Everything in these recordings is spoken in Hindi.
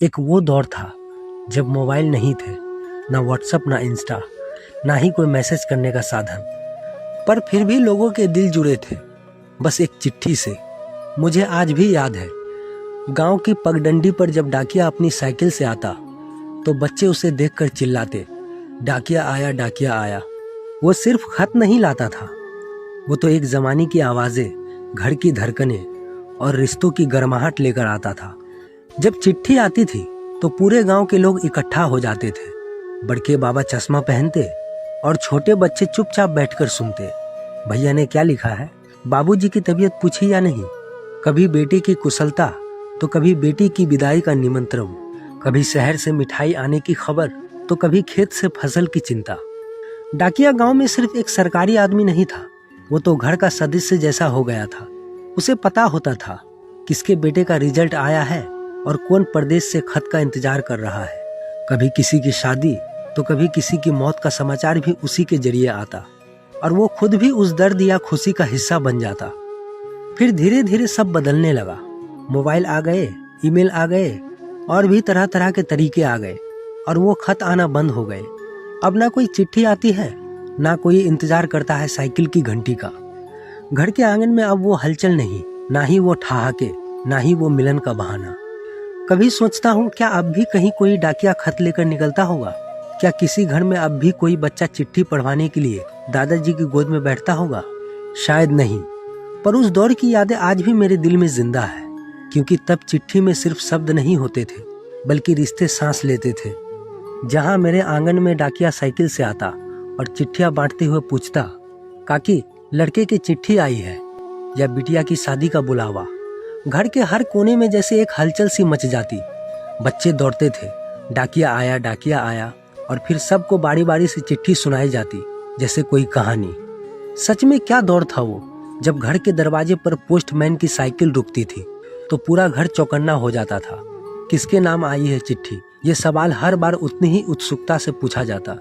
एक वो दौर था जब मोबाइल नहीं थे, ना व्हाट्सएप, ना इंस्टा, ना ही कोई मैसेज करने का साधन। पर फिर भी लोगों के दिल जुड़े थे, बस एक चिट्ठी से। मुझे आज भी याद है, गांव की पगडंडी पर जब डाकिया अपनी साइकिल से आता तो बच्चे उसे देखकर चिल्लाते, डाकिया आया, डाकिया आया। वो सिर्फ खत नहीं लाता था, वो तो एक जमाने की आवाजें, घर की धड़कनें और रिश्तों की गर्माहट लेकर आता था। जब चिट्ठी आती थी तो पूरे गांव के लोग इकट्ठा हो जाते थे। बड़के बाबा चश्मा पहनते और छोटे बच्चे चुपचाप बैठकर सुनते। भैया ने क्या लिखा है, बाबूजी की तबीयत पूछी या नहीं। कभी बेटे की कुशलता तो कभी बेटी की विदाई का निमंत्रण, कभी शहर से मिठाई आने की खबर तो कभी खेत से फसल की चिंता। डाकिया गांव में सिर्फ एक सरकारी आदमी नहीं था, वो तो घर का सदस्य जैसा हो गया था। उसे पता होता था किसके बेटे का रिजल्ट आया है और कौन परदेश से खत का इंतजार कर रहा है। कभी किसी की शादी तो कभी किसी की मौत का समाचार भी उसी के जरिए आता और वो खुद भी उस दर्द या खुशी का हिस्सा बन जाता। फिर धीरे धीरे सब बदलने लगा। मोबाइल आ गए, ईमेल आ गए और भी तरह तरह के तरीके आ गए और वो खत आना बंद हो गए। अब ना कोई चिट्ठी आती है, ना कोई इंतजार करता है साइकिल की घंटी का। घर के आंगन में अब वो हलचल नहीं, ना ही वो ठहाके, ना ही वो मिलन का बहाना। कभी सोचता हूँ, क्या अब भी कहीं कोई डाकिया खत लेकर निकलता होगा? क्या किसी घर में अब भी कोई बच्चा चिट्ठी पढ़वाने के लिए दादाजी की गोद में बैठता होगा? शायद नहीं, पर उस दौर की यादें आज भी मेरे दिल में जिंदा है, क्योंकि तब चिट्ठी में सिर्फ शब्द नहीं होते थे, बल्कि रिश्ते सांस लेते थे। जहाँ मेरे आंगन में डाकिया साइकिल से आता और चिट्ठियाँ बांटते हुए पूछता, काकी लड़के की चिट्ठी आई है, या बिटिया की शादी का बुलावा। घर के हर कोने में जैसे एक हलचल सी मच जाती। बच्चे दौड़ते थे, डाकिया आया, डाकिया आया, और फिर सबको बारी बारी से चिट्ठी सुनाई जाती जैसे कोई कहानी। सच में क्या दौर था वो, जब घर के दरवाजे पर पोस्टमैन की साइकिल रुकती थी तो पूरा घर चौकन्ना हो जाता था। किसके नाम आई है चिट्ठी, ये सवाल हर बार उतनी ही उत्सुकता से पूछा जाता।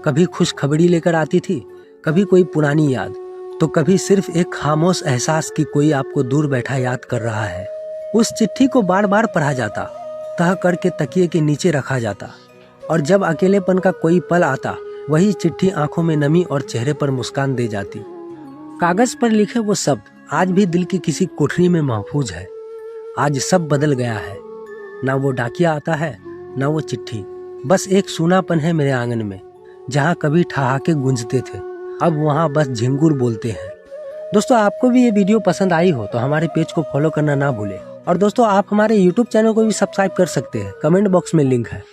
कभी खुश खबरी लेकर आती थी, कभी कोई पुरानी याद, तो कभी सिर्फ एक खामोश एहसास कि कोई आपको दूर बैठा याद कर रहा है। उस चिट्ठी को बार बार पढ़ा जाता, तह करके तकिए के नीचे रखा जाता, और जब अकेलेपन का कोई पल आता, वही चिट्ठी आंखों में नमी और चेहरे पर मुस्कान दे जाती। कागज पर लिखे वो शब्द आज भी दिल की किसी कोठरी में महफूज है। आज सब बदल गया है, ना वो डाकिया आता है, ना वो चिट्ठी। बस एक सूनापन है मेरे आंगन में, जहाँ कभी ठहाके गूंजते थे, अब वहाँ बस झिंगुर बोलते हैं। दोस्तों, आपको भी ये वीडियो पसंद आई हो तो हमारे पेज को फॉलो करना ना भूलें। और दोस्तों, आप हमारे YouTube चैनल को भी सब्सक्राइब कर सकते हैं, कमेंट बॉक्स में लिंक है।